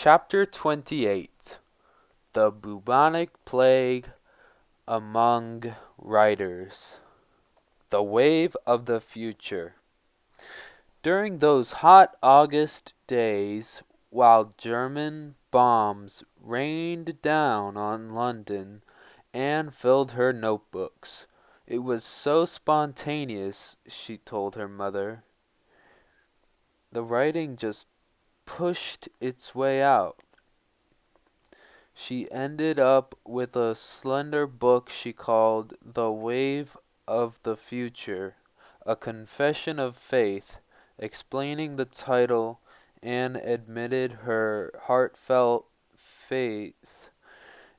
Chapter 28 The Bubonic Plague Among Writers. The Wave of the Future. During those hot August days, while German bombs rained down on London, Anne filled her notebooks. It was so spontaneous, she told her mother. The writing just pushed its way out. She ended up with a slender book she called The Wave of the Future, a confession of faith. Explaining the title, Anne admitted her heartfelt faith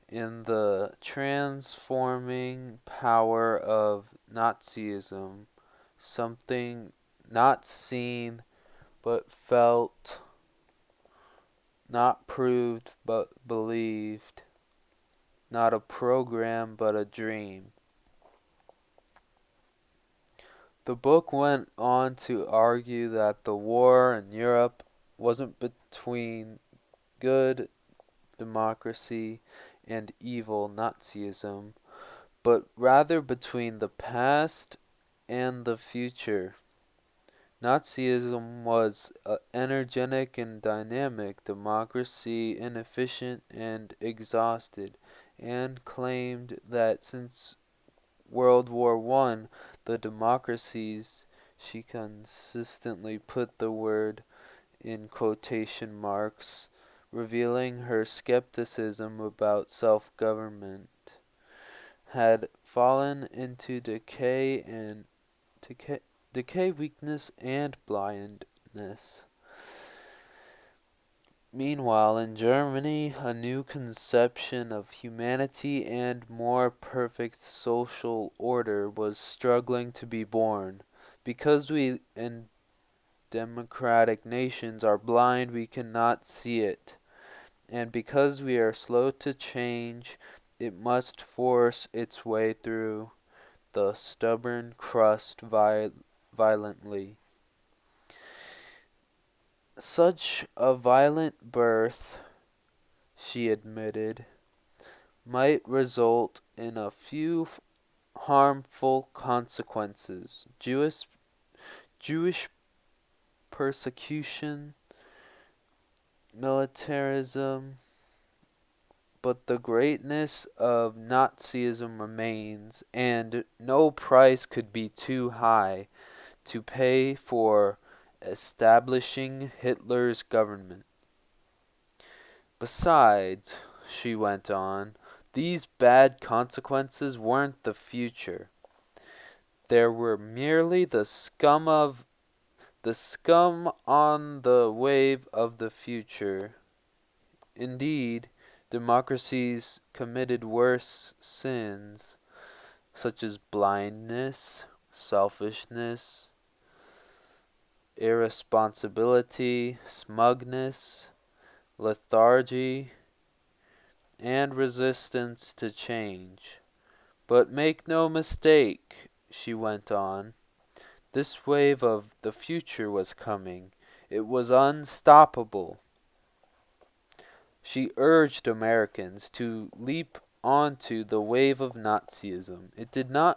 in the transforming power of Nazism, something not seen but felt, not proved but believed, not a program but a dream. The book went on to argue that the war in Europe wasn't between good democracy and evil Nazism, but rather between the past and the future. Nazism was energetic and dynamic, democracy inefficient and exhausted, and claimed that since World War I, the democracies, she consistently put the word in quotation marks, revealing her skepticism about self-government, had fallen into decay, weakness, and blindness. Meanwhile, in Germany, a new conception of humanity and more perfect social order was struggling to be born. Because we in democratic nations are blind, we cannot see it. And because we are slow to change, it must force its way through the stubborn crust violently. Such a violent birth, she admitted, might result in a few harmful consequences: Jewish persecution, militarism, but the greatness of Nazism remains, and no price could be too high to pay for establishing Hitler's government. Besides, she went on, these bad consequences weren't the future. They were merely the scum on the wave of the future. Indeed, democracies committed worse sins, such as blindness, selfishness, irresponsibility, smugness, lethargy, and resistance to change. But make no mistake, she went on, this wave of the future was coming. It was unstoppable. She urged Americans to leap onto the wave of Nazism. It didn't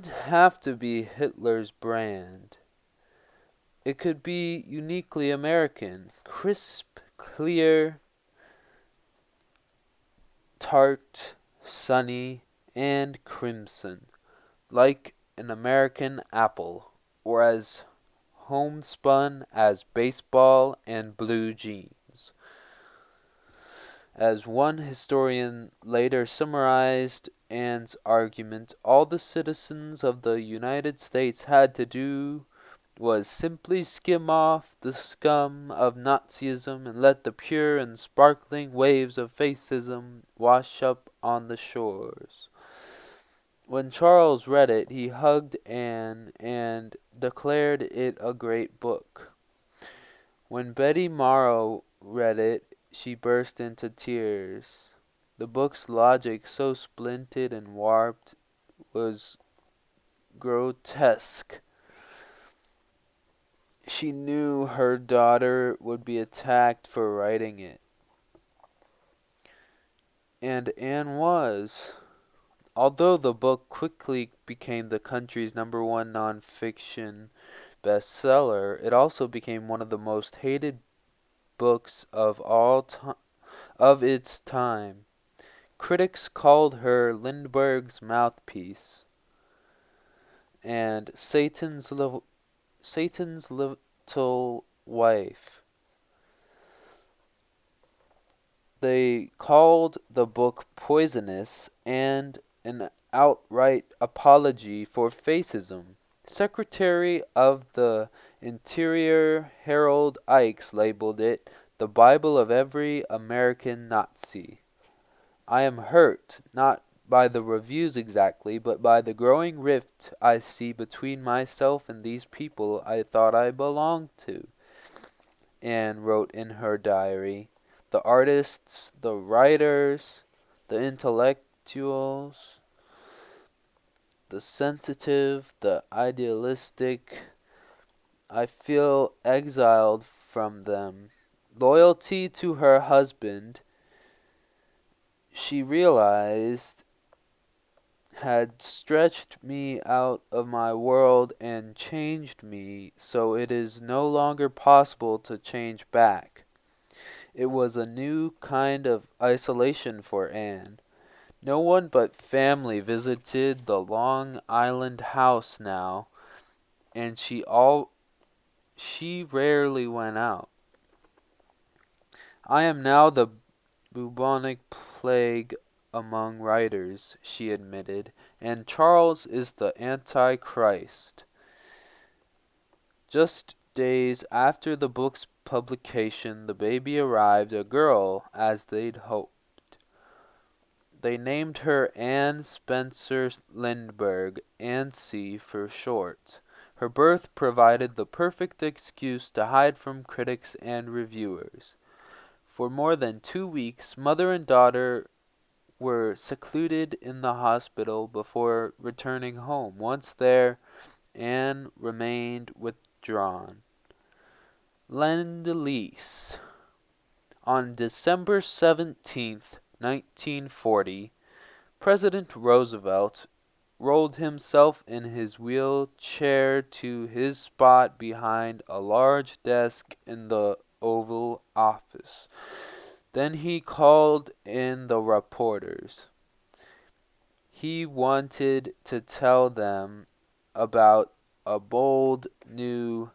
have to be Hitler's brand. It could be uniquely American, crisp, clear, tart, sunny, and crimson, like an American apple, or as homespun as baseball and blue jeans. As one historian later summarized Anne's argument, all the citizens of the United States had to do was simply skim off the scum of Nazism and let the pure and sparkling waves of fascism wash up on the shores. When Charles read it, he hugged Anne and declared it a great book. When Betty Morrow read it, she burst into tears. The book's logic, so splinted and warped, was grotesque. She knew her daughter would be attacked for writing it. And Anne was. Although the book quickly became the country's #1 nonfiction bestseller, it also became one of the most hated books of its time. Critics called her Lindbergh's mouthpiece and Satan's little wife. They called the book poisonous and an outright apology for fascism. Secretary of the Interior Harold Ikes labeled it the Bible of every American Nazi. I am hurt, not by the reviews exactly, but by the growing rift I see between myself and these people I thought I belonged to, Anne wrote in her diary. The artists, the writers, the intellectuals, the sensitive, the idealistic, I feel exiled from them. Loyalty to her husband, she realized, had stretched me out of my world and changed me, so it is no longer possible to change back. It was a new kind of isolation for Anne. No one but family visited the Long Island house now, and she rarely went out. I am now the bubonic plague among writers, she admitted, and Charles is the Antichrist. Just days after the book's publication, the baby arrived, a girl, as they'd hoped. They named her Anne Spencer Lindbergh, Ancie for short. Her birth provided the perfect excuse to hide from critics and reviewers. For more than 2 weeks, mother and daughter were secluded in the hospital before returning home. Once there, Anne remained withdrawn. Lend-Lease. On December 17th, 1940, President Roosevelt rolled himself in his wheelchair to his spot behind a large desk in the Oval Office. Then he called in the reporters. He wanted to tell them about a bold new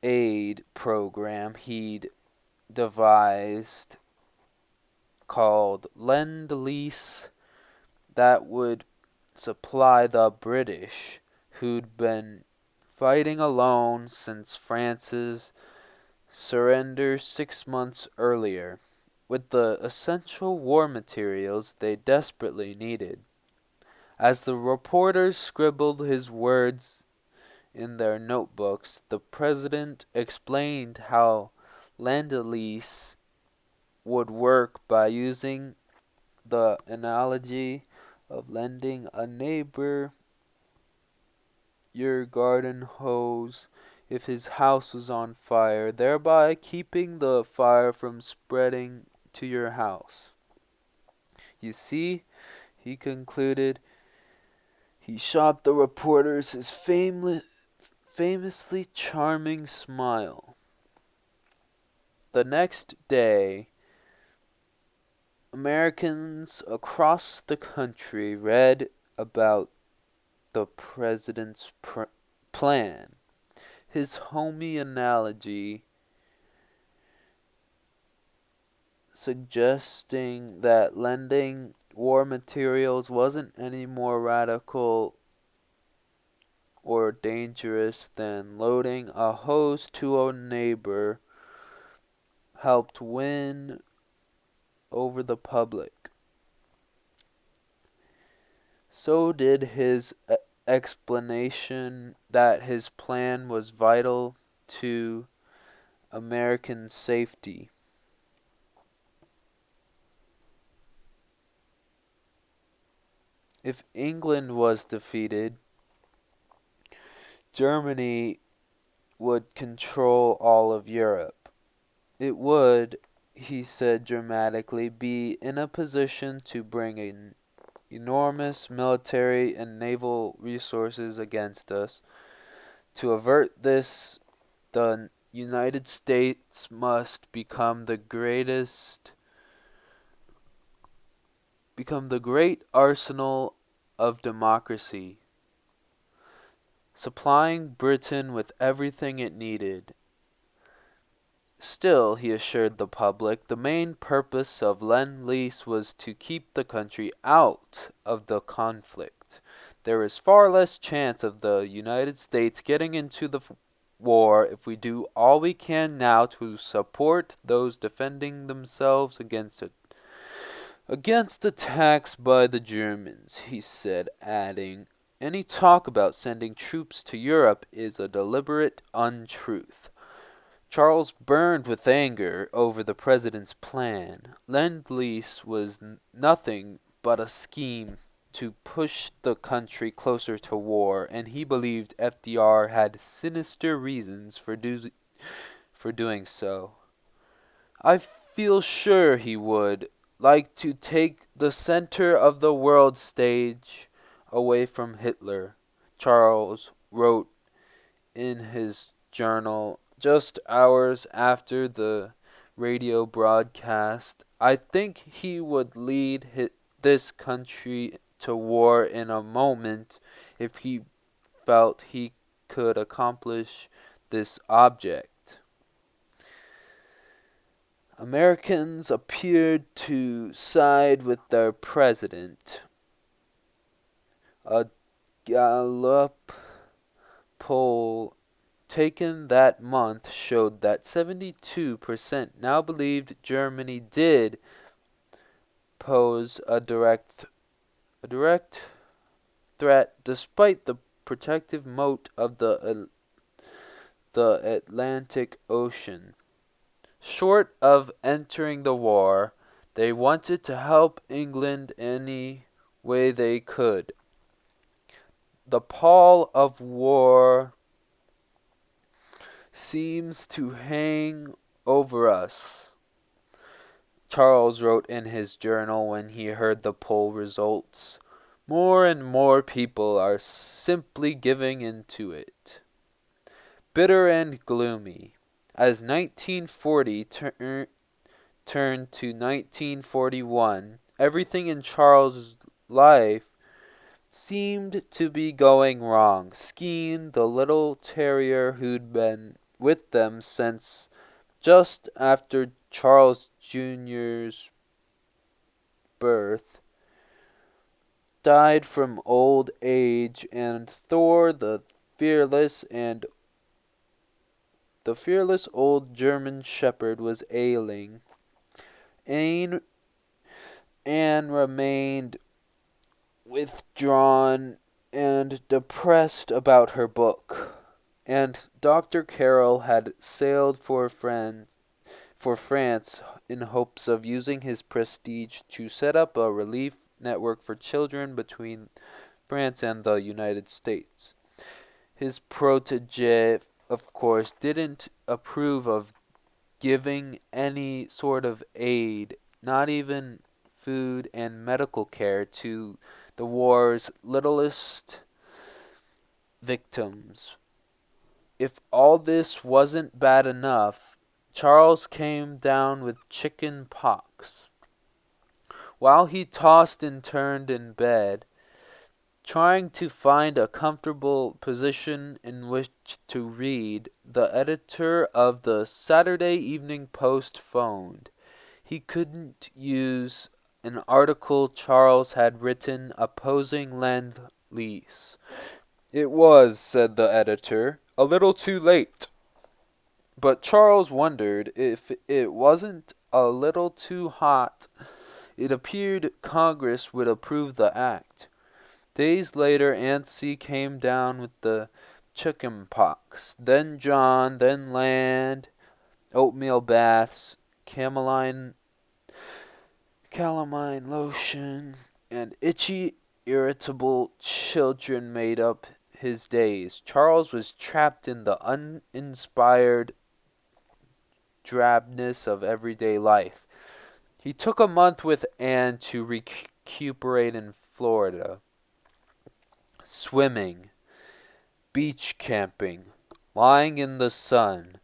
aid program he'd devised called Lend-Lease that would supply the British, who'd been fighting alone since France's surrender 6 months earlier, with the essential war materials they desperately needed. As the reporters scribbled his words in their notebooks, the president explained how Lend-Lease would work by using the analogy of lending a neighbor your garden hose if his house was on fire, thereby keeping the fire from spreading to your house. You see, he concluded, he shot the reporters his famously charming smile. The next day, Americans across the country read about the president's plan. His homey analogy suggesting that lending war materials wasn't any more radical or dangerous than loading a hose to a neighbor helped win over the public. So did his explanation that his plan was vital to American safety. If England was defeated, Germany would control all of Europe. It would, he said dramatically, be in a position to bring in enormous military and naval resources against us. To avert this, the United States must become the great arsenal of democracy, supplying Britain with everything it needed. Still, he assured the public, the main purpose of Lend-Lease was to keep the country out of the conflict. There is far less chance of the United States getting into the war if we do all we can now to support those defending themselves against attacks by the Germans, he said, adding, any talk about sending troops to Europe is a deliberate untruth. Charles burned with anger over the president's plan. Lend-Lease was nothing but a scheme to push the country closer to war, and he believed FDR had sinister reasons for doing so. I feel sure he would like to take the center of the world stage away from Hitler, Charles wrote in his journal just hours after the radio broadcast. I think he would lead this country to war in a moment if he felt he could accomplish this object. Americans appeared to side with their president. A Gallup poll taken that month showed that 72% now believed Germany did pose a direct threat despite the protective moat of the Atlantic Ocean. Short of entering the war, they wanted to help England any way they could. The pall of war seems to hang over us, Charles wrote in his journal when he heard the poll results. More and more people are simply giving into it. Bitter and gloomy. As 1940 turned to 1941, everything in Charles' life seemed to be going wrong. Skeen, the little terrier who'd been with them since just after Charles Jr.'s birth, died from old age, and Thor, the fearless old German shepherd, was ailing. Anne remained withdrawn and depressed about her book, and Dr. Carroll had sailed for France in hopes of using his prestige to set up a relief network for children between France and the United States. His protege, of course, didn't approve of giving any sort of aid, not even food and medical care, to the war's littlest victims. If all this wasn't bad enough, Charles came down with chicken pox. While he tossed and turned in bed, trying to find a comfortable position in which to read, the editor of the Saturday Evening Post phoned. He couldn't use an article Charles had written opposing Lend-Lease. It was, said the editor, a little too late. But Charles wondered if it wasn't a little too hot. It appeared Congress would approve the act. Days later, Nancy came down with the chicken pox, then John, then Land, oatmeal baths, calamine lotion, and itchy, irritable children made up his days, Charles was trapped in the uninspired drabness of everyday life. He took a month with Anne to recuperate in Florida, swimming, beach camping, lying in the sun.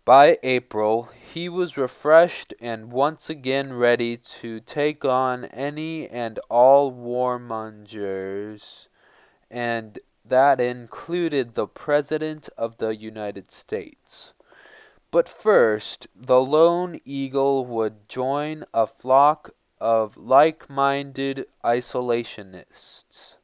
By April, he was refreshed and once again ready to take on any and all warmongers, and that included the President of the United States. But first, the lone eagle would join a flock of like-minded isolationists.